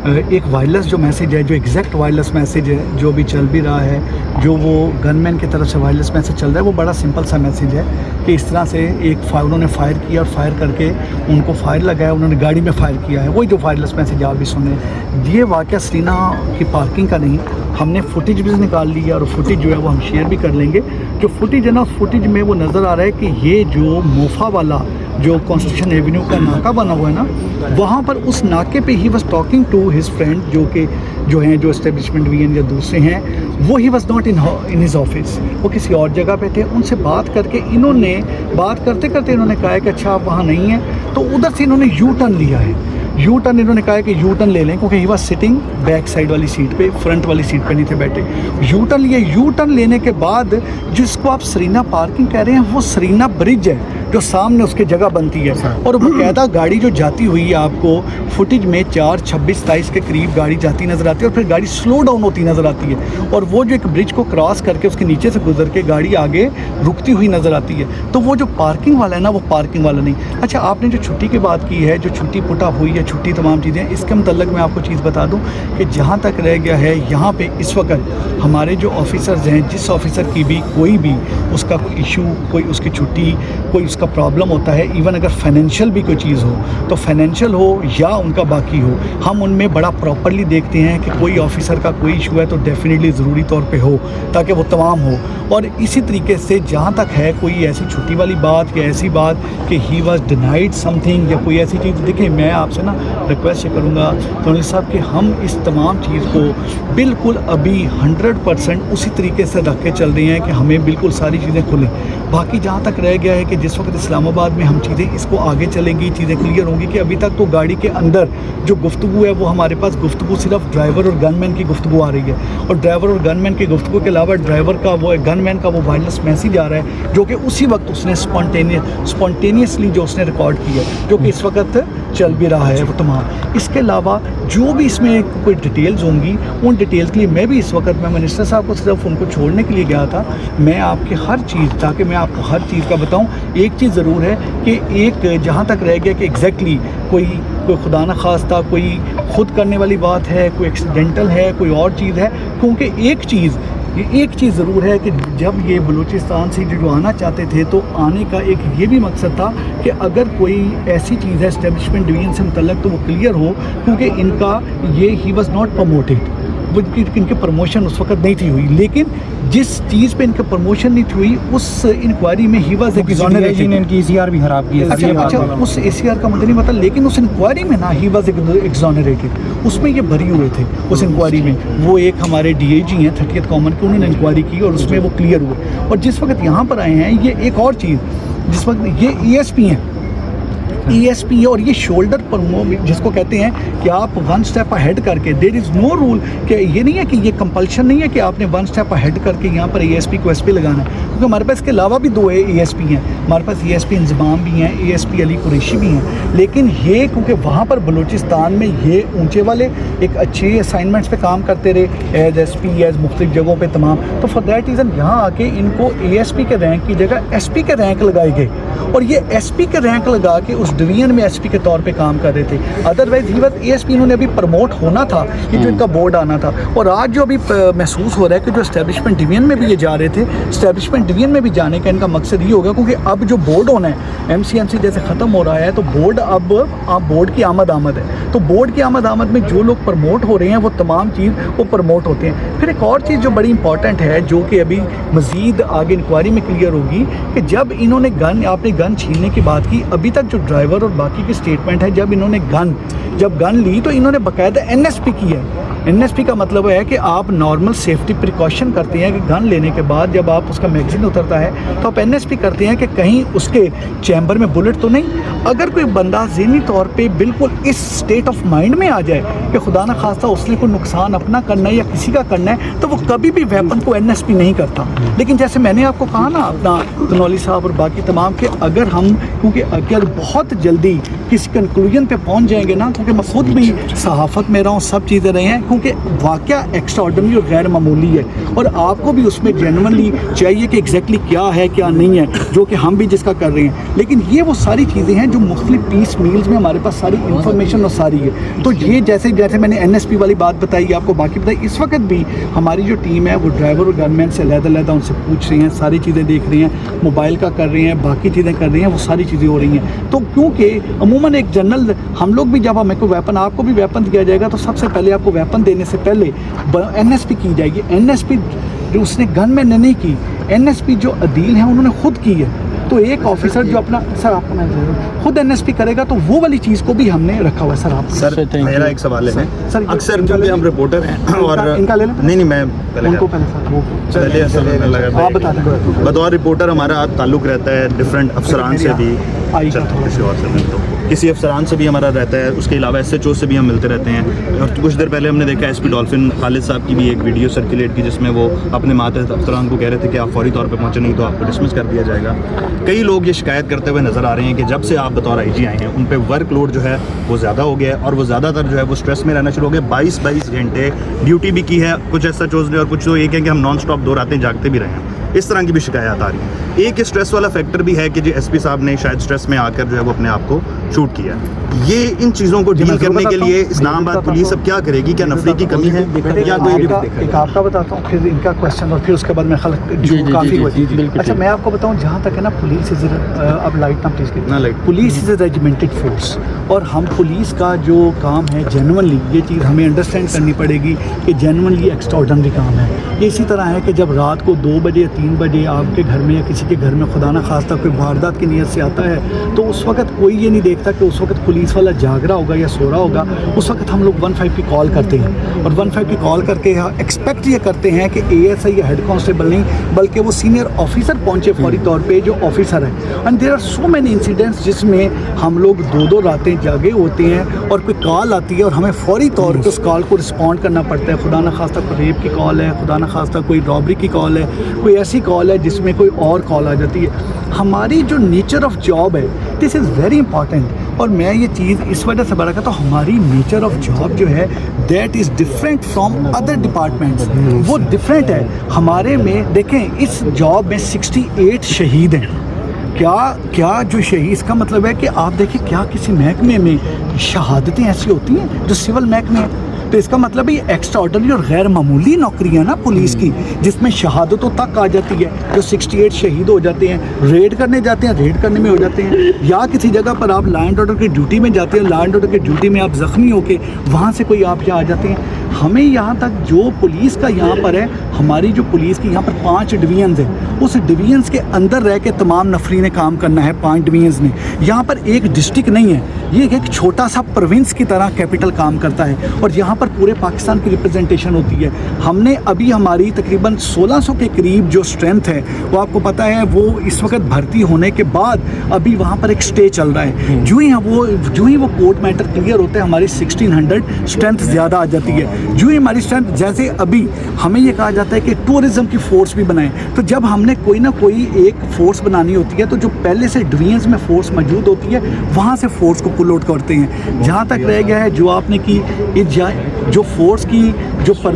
ایک وائرلیس جو میسیج ہے، جو ایگزیکٹ وائرلیس میسیج ہے جو بھی چل بھی رہا ہے، جو وہ گن مین کی طرف سے وائرلیس میسیج چل رہا ہے، وہ بڑا سمپل سا میسیج ہے کہ اس طرح سے انہوں نے فائر کیا اور فائر کر کے ان کو فائر لگایا، انہوں نے گاڑی میں فائر کیا ہے، وہی جو وائرلیس میسیج آپ بھی سنیں۔ یہ واقعہ سرینا کی پارکنگ کا نہیں، ہم نے فوٹیج بھی نکال لی ہے اور فوٹیج جو ہے وہ ہم شیئر بھی کر لیں گے۔ جو فوٹیج ہے نا، اس فوٹیج میں وہ نظر آ رہا ہے کہ یہ جو موفا والا جو کانسٹیٹیوشن ایونیو کا ناکہ بنا ہوا ہے نا، وہاں پر اس ناکے پہ ہی was talking to his friend جو ہیں جو اسٹیبلشمنٹ وی این یا دوسرے ہیں، وہ he was not in his office, وہ کسی اور جگہ پہ تھے۔ ان سے بات کر کے انہوں نے بات کرتے کرتے انہوں نے کہا کہ اچھا آپ وہاں نہیں ہیں، تو ادھر سے انہوں نے یو ٹرن لیا ہے۔ یو ٹرن انہوں نے کہا کہ یو ٹرن لے لیں، کیونکہ he was sitting back side والی سیٹ پہ، فرنٹ والی سیٹ پہ نہیں تھے بیٹھے۔ یو ٹرن لیا، یو ٹرن لینے کے بعد جس کو آپ سرینا پارکنگ کہہ رہے ہیں، وہ سرینا برج ہے جو سامنے اس کی جگہ بنتی ہے، اور باقاعدہ گاڑی جو جاتی ہوئی آپ کو فوٹیج میں 4:26-27 کے قریب گاڑی جاتی نظر آتی ہے، اور پھر گاڑی سلو ڈاؤن ہوتی نظر آتی ہے، اور وہ جو ایک برج کو کراس کر کے اس کے نیچے سے گزر کے گاڑی آگے رکتی ہوئی نظر آتی ہے۔ تو وہ جو پارکنگ والا ہے نا، وہ پارکنگ والا نہیں۔ اچھا، آپ نے جو چھٹی کی بات کی ہے، جو چھٹی پٹ اپ ہوئی ہے، چھٹی تمام چیزیں، اس کے متعلق میں آپ کو چیز بتا دوں کہ جہاں تک رہ گیا ہے یہاں پہ اس وقت ہمارے جو آفیسرز ہیں، جس آفیسر کی بھی کوئی بھی اس کا کوئی ایشو، کوئی اس کی چھٹی، کوئی اس کا پرابلم ہوتا ہے، ایون اگر فائنینشیل بھی کوئی چیز ہو، تو فائنینشیل ہو یا ان کا باقی ہو، ہم ان میں بڑا پراپرلی دیکھتے ہیں کہ کوئی آفیسر کا کوئی ایشو ہے تو ڈیفینیٹلی ضروری طور پہ ہو، تاکہ وہ تمام ہو۔ اور اسی طریقے سے جہاں تک ہے کوئی ایسی چھٹی والی بات یا ایسی بات کہ he was denied some thing یا کوئی ایسی چیز، دیکھیں میں آپ سے نا ریکویسٹ یہ کروں گا تونی صاحب کہ ہم اس تمام چیز کو بالکل ابھی 100% اسی طریقے سے رکھ کے چل رہے ہیں کہ ہمیں بالکل ساری چیزیں کھلیں۔ باقی جہاں تک رہ گیا ہے کہ جس وقت اسلام آباد میں ہم چیزیں اس کو آگے چلیں گی، چیزیں کلیئر ہوں گی کہ ابھی تک تو گاڑی کے اندر جو گفتگو ہے وہ ہمارے پاس گفتگو صرف ڈرائیور اور گن مین کی گفتگو آ رہی ہے، اور ڈرائیور اور گن مین کی گفتگو کے علاوہ ڈرائیور کا وہ گن مین کا وہ وائرلیس میسیج آ رہا ہے جو کہ اسی وقت اس نے اسپونٹینیسلی جو اس نے ریکارڈ کیا ہے، جو کہ اس وقت چل بھی رہا ہے وہ تمام۔ اس کے علاوہ جو بھی اس میں کوئی ڈیٹیلز ہوں گی، ان ڈیٹیلز کے لیے میں بھی اس وقت میں منسٹر صاحب کو صرف ان کو چھوڑنے کے لیے گیا تھا، میں آپ کے ہر چیز، تاکہ میں آپ کو ہر چیز کا بتاؤں۔ ایک چیز ضرور ہے کہ ایک جہاں تک رہ گیا کہ ایگزیکٹلی کوئی خدا نہ خواستہ کوئی خود کرنے والی بات ہے، کوئی ایکسیڈنٹل ہے، کوئی اور چیز ہے، کیونکہ ایک چیز ضرور ہے کہ جب یہ بلوچستان سے جو آنا چاہتے تھے تو آنے کا ایک یہ بھی مقصد تھا کہ اگر کوئی ایسی چیز ہے اسٹیبلشمنٹ ڈویژن سے متعلق تو وہ کلیئر ہو، کیونکہ ان کا یہ ہی واز ناٹ پروموٹیڈ، ان کی پروموشن اس وقت نہیں تھی ہوئی، لیکن جس چیز پہ ان کی پروموشن نہیں تھی ہوئی اس انکوائری میں ہی واز ایگزونریٹڈ، ان کی ای سی آر بھی خراب کی ہے۔ اچھا اس اے سی آر کا مجھے نہیں پتا، لیکن اس انکوائری میں نا ہی واز ایگزونریٹڈ، اس میں یہ بری ہوئے تھے اس انکوائری میں۔ وہ ایک ہمارے ڈی اے جی ہیں 30th کامن کے، انہوں نے انکوائری کی اور اس میں وہ کلیئر ہوئے۔ اور جس وقت یہاں پر آئے ہیں، یہ ایک اور چیز، جس وقت یہ ای ایس پی ہیں، ای ایس پی اور یہ شولڈر پر جس کو کہتے ہیں کہ آپ ون سٹیپ اہیڈ کر کے، دیر از نو رول کہ یہ نہیں ہے کہ یہ کمپلشن نہیں ہے کہ آپ نے ون سٹیپ اہیڈ کر کے یہاں پر ای ایس پی کو ایس پی لگانا ہے، کیونکہ ہمارے پاس اس کے علاوہ بھی 2 ای ایس پی ہیں، ہمارے پاس ای ایس پی انضمام بھی ہیں، ای ایس پی علی قریشی بھی ہیں، لیکن یہ کیونکہ وہاں پر بلوچستان میں یہ اونچے والے ایک اچھے اسائنمنٹس پہ کام کرتے رہے ایز ایس پی، ایز مختلف جگہوں پہ تمام، تو فار دیٹ ریزن یہاں آ کے ان کو اے ایس پی کے رینک کی جگہ ایس پی کے رینک لگائے گئے، اور یہ ایس پی کے رینک لگا کے اس ڈویژن میں ایس پی کے طور پہ کام کر رہے تھے۔ Otherwise he A S P انہوں نے ابھی پروموٹ ہونا تھا، یہ جو ان کا بورڈ آنا تھا، اور آج جو ابھی محسوس ہو رہا ہے کہ جو اسٹیبلشمنٹ ڈویژن میں بھی یہ جا رہے تھے، اسٹیبلشمنٹ ڈویژن میں بھی جانے کا ان کا مقصد یہ ہوگا، کیونکہ اب جو بورڈ ہونا ہے ایم سی جیسے ختم ہو رہا ہے، تو بورڈ اب بورڈ کی آمد ہے، تو بورڈ کی آمد میں جو لوگ پروموٹ ہو رہے ہیں وہ تمام چیز وہ پروموٹ ہوتے ہیں۔ پھر ایک اور چیز جو بڑی امپورٹنٹ ہے، جو کہ ابھی مزید آگے انکوائری میں کلیئر ہوگی، کہ جب انہوں نے آپ نے گن چھیننے کی بات کی، ابھی تک جو ڈرائیور اور باقی کی اسٹیٹمنٹ ہے، جب انہوں نے گن لی تو انہوں نے باقاعدہ این ایس پی کی ہے۔ این ایس پی کا مطلب ہے کہ آپ نارمل سیفٹی پریکاشن کرتے ہیں کہ گن لینے کے بعد جب آپ اس کا میگزین اترتا ہے تو آپ این ایس پی کرتے ہیں کہ کہیں اس کے چیمبر میں بلٹ تو نہیں۔ اگر کوئی بندہ ذہنی طور پہ بالکل اس اسٹیٹ آف مائنڈ میں آ جائے کہ خدا نہ خواستہ اس نے کوئی نقصان اپنا کرنا ہے یا کسی کا کرنا ہے، تو وہ کبھی بھی ویپن کو این ایس پی نہیں کرتا۔ لیکن جیسے میں نے آپ کو کہا نا اپنا تنولی صاحب اور باقی تمام کہ اگر ہم کیونکہ اگر بہت جلدی کسی کنکلوژن پہ پہنچ جائیں گے نا، کیونکہ میں خود بھی صحافت میں رہا ہوں، سب چیزیں رہے ہیں دیکھوں کہ واقعہ ایکسٹرا آرڈنری اور غیر معمولی ہے, اور آپ کو بھی اس میں جینونلی چاہیے کہ ایگزیکٹلی کیا ہے کیا نہیں ہے, جو کہ ہم بھی جس کا کر رہے ہیں. لیکن یہ وہ ساری چیزیں ہیں جو مختلف پیس میلز میں ہمارے پاس ساری انفارمیشن اور ساری ہے. تو یہ جیسے میں نے NSP والی بات بتائی, آپ کو باقی بتائی, اس وقت بھی ہماری جو ٹیم ہے وہ ڈرائیور اور گن مین سے علیحدہ ان سے پوچھ رہی ہیں, ساری چیزیں دیکھ رہی ہیں, موبائل کا کر رہی ہیں, باقی چیزیں کر رہی ہیں, وہ ساری چیزیں ہو رہی ہیں. تو کیونکہ عموماً ایک جنرل ہم لوگ بھی جب ہمیں کو ویپن, آپ کو بھی ویپن دیا جائے گا تو سب سے پہلے آپ کو ویپن دینے سے پہلے NSP کی جائے گی. NSP جو اس نے گن مین نے نہیں کی, NSP جو عدیل ہیں انہوں نے خود کی ہے. تو ایک آفیسر جو اپنا سر آپ کو خود NSP کرے گا تو وہ والی چیز کو بھی ہم نے رکھا ہوا ہے. سر آپ سر میرا ایک سوال ہے سر, اکثر کیونکہ ہم رپورٹر ہیں اور ان کا لے لیں, نہیں میں ان کو پہلے آپ بتا دیں. بطور رپورٹر ہمارا تعلق رہتا ہے ڈفرینٹ افسران سے بھی, کسی افسران سے بھی ہمارا رہتا ہے, اس کے علاوہ SHO سے بھی ہم ملتے رہتے ہیں. اور کچھ دیر پہلے ہم نے دیکھا SP ڈولفن خالد صاحب کی بھی ایک ویڈیو سرکولیٹ کی جس میں وہ اپنے ماتحت افسران کو کہہ رہے تھے کہ آپ فوری طور پہ پہنچے نہیں تو آپ کو ڈسمس کر دیا جائے گا. کئی لوگ یہ شکایت کرتے ہوئے نظر آ رہے ہیں کہ جب سے آپ بطور IG آئے ہیں ان پہ ورک لوڈ جو ہے وہ زیادہ ہو گیا ہے, اور وہ زیادہ تر جو ہے وہ اسٹریس میں رہنا شروع ہو گیا. 22 گھنٹے ڈیوٹی بھی کی ہے کچھ SHOs نے, اور کچھ تو یہ کہیں کہ ہم نان سٹاپ 2 راتیں جاگتے بھی رہے ہیں. اس طرح کی بھی شکایات آ رہی ہیں. ایک اسٹریس والا فیکٹر بھی ہے کہ جی SP صاحب نے شاید اسٹریس میں آ کر جو ہے وہ اپنے آپ کو شوٹ کیا ہے. یہ ان چیزوں کو ڈیل کرنے کے لیے اسلام آباد پولیس اب کیا کرے گی؟ کیا نفری کی کمی ہے یا کوئی ایک آپ کا بتاتا ہوں, پھر ان کا کوشچن, اور پھر اس کے بعد میں خلق جو کافی ہوئی. اچھا میں آپ کو بتاؤں, جہاں تک ہے نا پولیس از, اب لائٹ نہ پلیز کی, police is a regimented force, اور ہم پولیس کا جو کام ہے جینونلی یہ چیز ہمیں انڈرسٹینڈ کرنی پڑے گی کہ جینونلی ایکسٹرا آرڈنری کام ہے. یہ اسی طرح ہے کہ جب رات کو 2 بجے 3 بجے آپ کے گھر میں یا کسی کے گھر میں خدا نہ خواستہ کوئی واردات کی نیت سے آتا ہے, تو اس وقت کوئی یہ نہیں دیکھتا کہ اس وقت پولیس والا جاگ رہا ہوگا یا سو رہا ہوگا. اس وقت ہم لوگ 15 کی کال کرتے ہیں, اور 15 کی کال کر کے ایکسپیکٹ یہ کرتے ہیں کہ ASI یا ہیڈ کانسٹیبل نہیں بلکہ وہ سینئر آفیسر پہنچے فوری طور پہ جو آفیسر ہے. And there are so many incidents جس میں ہم لوگ 2 راتیں جاگے ہوتے ہیں اور کوئی کال آتی ہے اور ہمیں فوری طور پہ اس کال کو رسپونڈ کرنا پڑتا ہے. خدا نہ خواستہ کوئی ریپ کی کال ہے, خدا نہ خواستہ کوئی رابری کی کال ہے, کوئی ایسی کال ہے جس میں کوئی اور کال آ جاتی ہے. ہماری جو نیچر آف جاب ہے دس از ویری امپارٹینٹ, اور میں یہ چیز اس وجہ سے بڑا کہتا ہوں, ہماری نیچر آف جاب جو ہے that is different from other departments. وہ ڈفرینٹ ہے ہمارے میں. دیکھیں اس جاب میں 68 شہید ہیں. کیا جو شہید, اس کا مطلب ہے کہ آپ دیکھیں کیا کسی محکمے میں شہادتیں ایسی ہوتی ہیں جو سول محکمے ہیں, تو اس کا مطلب یہ ایکسٹرا آرڈنری اور غیر معمولی نوکریاں نا پولیس کی جس میں شہادتوں تک آ جاتی ہے. جو 68 شہید ہو جاتے ہیں, ریڈ کرنے جاتے ہیں, ریڈ کرنے میں ہو جاتے ہیں, یا کسی جگہ پر آپ لا اینڈ آرڈر کی ڈیوٹی میں جاتے ہیں, لا اینڈ آرڈر کی ڈیوٹی میں آپ زخمی ہو کے وہاں سے کوئی آپ یہاں آ جاتے ہیں. ہمیں یہاں تک جو پولیس کا یہاں پر ہے, ہماری جو پولیس کی یہاں پر 5 ڈویژنز ہیں, اس ڈویژنز کے اندر رہ کے تمام نفری نے کام کرنا ہے. 5 ڈویژنز نے, یہاں پر ایک ڈسٹرکٹ نہیں ہے, یہ ایک چھوٹا سا پروونس کی طرح کیپٹل کام کرتا ہے, اور یہاں پر پورے پاکستان کی ریپرزنٹیشن ہوتی ہے. ہم نے ابھی ہماری تقریباً 1600 کے قریب جو اسٹرینتھ ہے وہ آپ کو پتہ ہے وہ اس وقت بھرتی ہونے کے بعد ابھی وہاں پر ایک اسٹے چل رہا ہے. جو ہی وہ کورٹ میٹر کلیئر ہوتا ہے ہماری 1600 اسٹرینتھ زیادہ آ جاتی ہے. جو ہی ہماری اسٹرینتھ, جیسے ابھی ہمیں یہ کہا جاتا ہے کہ ٹورزم کی فورس بھی بنائیں, تو جب ہم نے کوئی نہ کوئی ایک فورس بنانی ہوتی ہے تو جو پہلے سے ڈویژنز میں فورس موجود ہوتی ہے وہاں سے فورس کو پل آؤٹ کرتے ہیں. جہاں تک رہ گیا ہے جو آپ نے کی جو فورس کی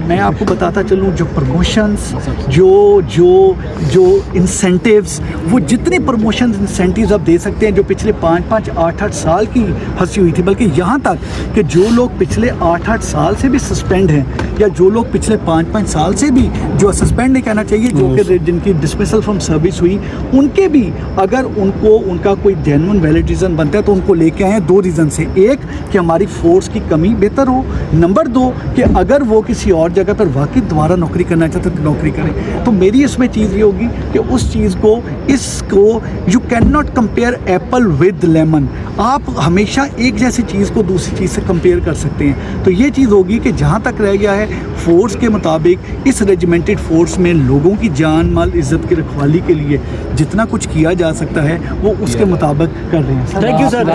میں آپ کو بتاتا چلوں, جو پروموشنز, جو انسینٹیوز, وہ جتنے پروموشنز انسینٹیوز آپ دے سکتے ہیں جو پچھلے 5-5 8-8 سال کی پھنسی ہوئی تھی, بلکہ یہاں تک کہ جو لوگ پچھلے 8-8 سال سے بھی سسپینڈ ہیں, یا جو لوگ پچھلے 5-5 سال سے بھی جو سسپینڈ نہیں کہنا چاہیے, جو کہ جن کی ڈسمسل فرام سروس ہوئی, ان کے بھی اگر ان کا کوئی جینون ویلڈ ریزن بنتا ہے تو ان کو لے کے آئیں 2 ریزن سے. ایک کہ ہماری فورس کی کمی بہتر ہو, نمبر 2 کہ اگر وہ کسی اور جگہ پر واقعی دوبارہ نوکری کرنا چاہتے تو نوکری کریں. تو میری اس میں چیز یہ ہوگی کہ اس کو you can not compare apple with lemon. آپ ہمیشہ ایک جیسی چیز کو دوسری چیز سے کمپیئر کر سکتے ہیں. تو یہ چیز ہوگی کہ جہاں تک رہ گیا ہے فورس کے مطابق اس ریجیمنٹڈ فورس میں لوگوں کی جان مال عزت کی رکھوالی کے لیے جتنا کچھ کیا جا سکتا ہے وہ اس کے مطابق کر رہے ہیں. Thank you sir.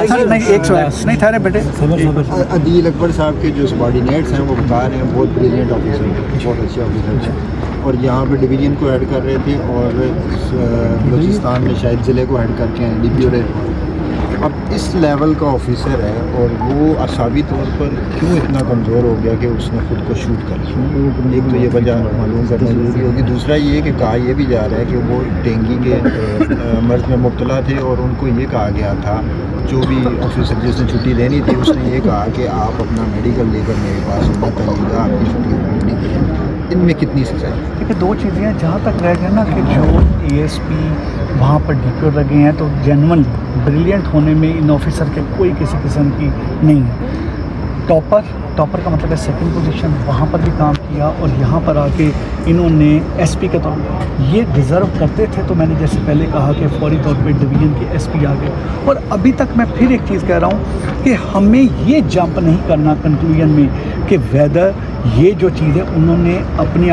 ایک سوال نہیں ٹھہرے بیٹے. عدیل اکبر صاحب کے جو سبارڈینیٹس ہیں وہ بتا رہے ہیں بہت بریلینٹ آفیسر ہیں, بہت اچھے آفیسر ہیں, اور یہاں پہ ڈویژن کو ہیڈ کر رہے تھے, اور بلوچستان میں شاید ضلع کو ہیڈ کر کے ہیں DPO رہے. اب اس لیول کا آفیسر ہے اور وہ اعصابی طور پر کیوں اتنا کمزور ہو گیا کہ اس نے خود کو شوٹ کر لیا؟ ایک تو یہ وجہ معلوم کرنا ضروری ہوگی. دوسرا یہ کہ کہا یہ بھی جا رہا ہے کہ وہ ڈینگی کے مرض میں مبتلا تھے اور ان کو یہ کہا گیا تھا, جو بھی آفیسر جس نے چھٹی لینی تھی اس نے یہ کہا کہ آپ اپنا میڈیکل لے کر میرے پاس مت آئیے گا, آپ کی چھٹی ہونی نہیں. ان میں کتنی سچائی ہے؟ دیکھیے دو چیزیں ہیں. جہاں تک رہ گیا نا کہ جو اے ایس پی وہاں پر ڈی پی او لگے ہیں تو جینون بریلینٹ ہونے میں ان آفیسر کے کوئی کسی قسم کی نہیں ہے. ٹاپر کا مطلب ہے سیکنڈ پوزیشن, وہاں پر بھی کام کیا اور یہاں پر آ کے انہوں نے ایس پی کے طور پر یہ ڈیزرو کرتے تھے. تو میں نے جیسے پہلے کہا کہ فوری طور پہ ڈویژن کے ایس پی آ گئے. اور ابھی تک میں پھر ایک چیز کہہ رہا ہوں کہ ہمیں یہ جمپ نہیں کرنا کنکلوژن میں کہ ویدر یہ جو چیز ہے انہوں نے اپنے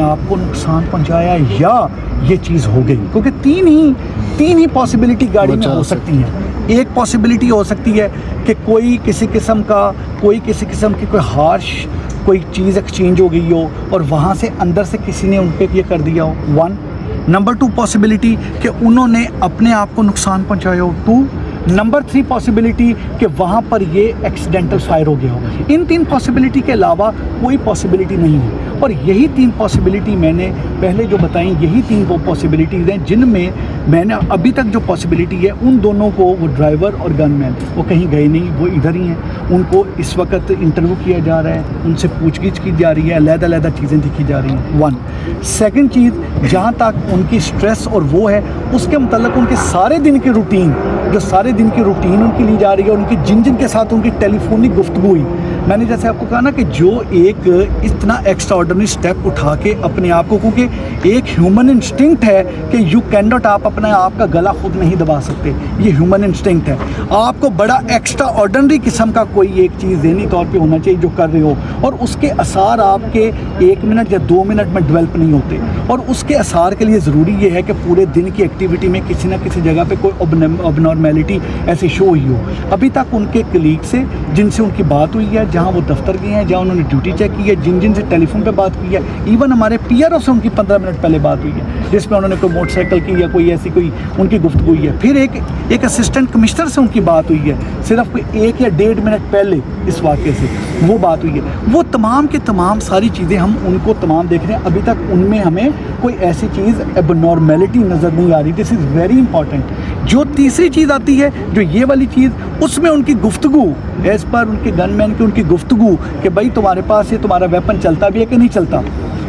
آپ کو نقصان پہنچایا یا یہ چیز ہو گئی, کیونکہ تین ہی پاسبلٹی گاڑی میں ہو سکتی ہیں. ایک پاسبلٹی ہو سکتی ہے کہ کوئی کسی قسم کی کوئی ہارش کوئی چیز ایکسچینج ہو گئی ہو اور وہاں سے اندر سے کسی نے ان پہ یہ کر دیا ہو, 1. نمبر 2 پاسبلٹی کہ انہوں نے اپنے آپ کو نقصان پہنچایا ہو, 2. نمبر 3 پاسبلٹی کہ وہاں پر یہ ایکسیڈنٹل فائر ہو گیا ہو. ان 3 پاسبلٹی کے علاوہ کوئی پاسبلٹی نہیں ہے. اور یہی 3 پاسبلٹی میں نے پہلے جو بتائیں, یہی 3 وہ پاسبلٹیز ہیں جن میں میں نے ابھی تک جو پاسبلٹی ہے ان دونوں کو, وہ ڈرائیور اور گن مین, وہ کہیں گئے نہیں, وہ ادھر ہی ہیں. ان کو اس وقت انٹرویو کیا جا رہا ہے, ان سے پوچھ گچھ کی جا رہی ہے, علیحدہ چیزیں دیکھی جا رہی ہیں, 1. سیکنڈ چیز, جہاں تک ان کی سٹریس اور وہ ہے اس کے متعلق ان کے سارے دن کی روٹین ان کی لی جا رہی ہے, اور ان کی جن کے ساتھ ان کی ٹیلی فونک گفتگو ہوئی. میں نے جیسے آپ کو کہا نا کہ جو ایک اتنا ایکسٹرا آرڈنری سٹیپ اٹھا کے اپنے آپ کو, کیونکہ ایک ہیومن انسٹنکٹ ہے کہ یو کین ناٹ, آپ اپنے آپ کا گلا خود نہیں دبا سکتے, یہ ہیومن انسٹنکٹ ہے. آپ کو بڑا ایکسٹرا آرڈنری قسم کا کوئی ایک چیز ذہنی طور پہ ہونا چاہیے جو کر رہے ہو, اور اس کے اثار آپ کے 1 منٹ یا 2 منٹ میں ڈیولپ نہیں ہوتے. اور اس کے اثار کے لیے ضروری یہ ہے کہ پورے دن کی ایکٹیویٹی میں کسی نہ کسی جگہ پہ کوئی اب نارمیلٹی ایسی شو ہوئی ہو. ابھی تک ان کے کلیگ سے جن سے ان کی بات ہوئی ہے, جہاں وہ دفتر گئے ہیں, جہاں انہوں نے ڈیوٹی چیک کی ہے, جن سے ٹیلی فون پہ بات کی ہے, ایون ہمارے پی آر او سے ان کی 15 منٹ پہلے بات ہوئی ہے جس میں انہوں نے کوئی موٹر سائیکل کی یا کوئی ایسی کوئی ان کی گفتگو ہوئی ہے. پھر ایک اسسٹنٹ کمشنر سے ان کی بات ہوئی ہے, صرف کوئی 1 یا 1.5 منٹ پہلے اس واقعے سے وہ بات ہوئی ہے. وہ تمام کے تمام ساری چیزیں ہم ان کو تمام دیکھ رہے ہیں. ابھی تک ان میں ہمیں کوئی ایسی چیز اب نارمیلٹی نظر نہیں آ رہی. دس از ویری امپورٹنٹ. جو تیسری چیز آتی ہے, جو یہ والی چیز, اس میں ان کی گفتگو ایز پر ان کے گن مین کی ان کی گفتگو کہ بھائی تمہارے پاس یہ تمہارا ویپن چلتا بھی ہے کہ نہیں چلتا,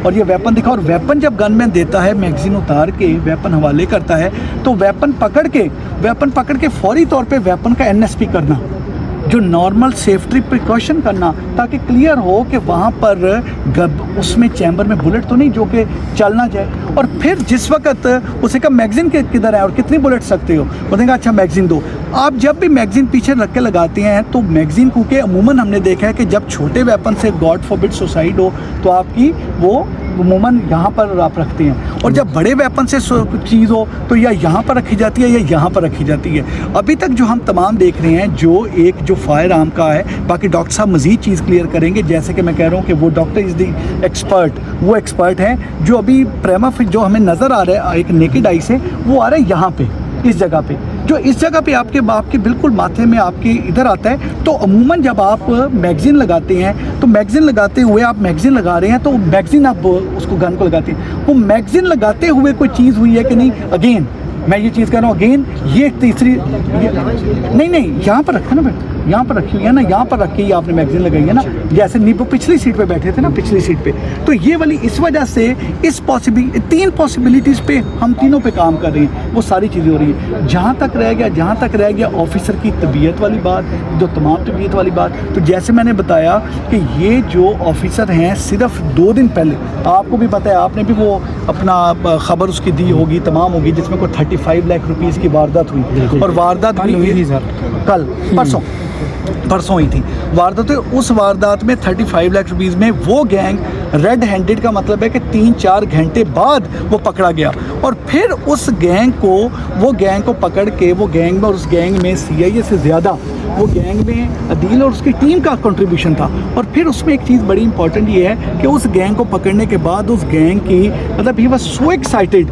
اور یہ ویپن دکھا. اور ویپن جب گن مین دیتا ہے, میگزین اتار کے ویپن حوالے کرتا ہے, تو ویپن پکڑ کے فوری طور پہ ویپن کا NSP کرنا, جو نارمل سیفٹی پریکاشن کرنا, تاکہ کلیئر ہو کہ وہاں پر اس میں چیمبر میں بلٹ تو نہیں جو کہ چل نہ جائے. اور پھر جس وقت اسے کہا میگزین کدھر ہے اور کتنی بلٹ سکتے ہو, وہ کہا اچھا میگزین دو. آپ جب بھی میگزین پیچھے رکھ کے لگاتے ہیں تو میگزین, کیونکہ عموماً ہم نے دیکھا ہے کہ جب چھوٹے ویپن سے گاڈ فوربڈ سوسائڈ ہو تو آپ کی وہ عموماً یہاں پر آپ رکھتے ہیں, اور جب بڑے ویپن سے چیز ہو تو یا یہاں پر رکھی جاتی ہے یا یہاں پر رکھی جاتی ہے. ابھی تک جو ہم تمام دیکھ رہے ہیں جو فائر آرم کا ہے, باقی ڈاکٹر صاحب مزید چیز کلیئر کریں گے. جیسے کہ میں کہہ رہا ہوں کہ وہ ڈاکٹر از دی ایکسپرٹ, وہ ایکسپرٹ ہیں جو ابھی پریما جو ہمیں نظر آ رہا ہے ایک نیکڈ آئی سے, وہ آ رہا ہے یہاں پہ اس جگہ پہ, جو اس جگہ پہ آپ کے بالکل ماتھے میں آپ کے ادھر آتا ہے. تو عموماً جب آپ میگزین لگاتے ہیں تو میگزین لگاتے ہوئے آپ میگزین لگا رہے ہیں تو میگزین آپ اس کو گن کو لگاتے ہیں, وہ میگزین لگاتے ہوئے کوئی چیز ہوئی ہے کہ نہیں. اگین میں یہ چیز کہہ رہا ہوں, اگین یہ تیسری نہیں یہاں پر رکھا نا, یہاں پر رکھی ہوئی ہے نا, یہاں پر رکھ کے ہی آپ نے میگزین لگائی ہے نا, جیسے نیبو پچھلی سیٹ پہ بیٹھے تھے نا, پچھلی سیٹ پہ. تو یہ والی اس وجہ سے اس 3 پاسبلٹیز پہ ہم تینوں پہ کام کر رہے ہیں, وہ ساری چیزیں ہو رہی ہیں. جہاں تک رہ گیا آفیسر کی طبیعت والی بات, جو تمام طبیعت والی بات, تو جیسے میں نے بتایا کہ یہ جو آفیسر ہیں صرف 2 دن پہلے, آپ کو بھی پتہ ہے, آپ نے بھی وہ اپنا خبر اس کی دی ہوگی, تمام ہوگی, جس میں کوئی 35 لاکھ روپیز کی واردات ہوئی, اور واردات ہوئی کل پرسوں ہوئی تھی واردات. اس واردات میں 35 لاکھ روپیز میں وہ گینگ ریڈ ہینڈڈ کا مطلب ہے کہ 3-4 گھنٹے بعد وہ پکڑا گیا, اور پھر اس گینگ کو پکڑ کے وہ گینگ میں, اور اس گینگ میں CIA سے زیادہ وہ گینگ میں عدیل اور اس کی ٹیم کا کنٹریبیوشن تھا. اور پھر اس میں ایک چیز بڑی امپورٹنٹ یہ ہے کہ اس گینگ کو پکڑنے کے بعد اس گینگ کی مطلب ہی واز سو ایکسائٹیڈ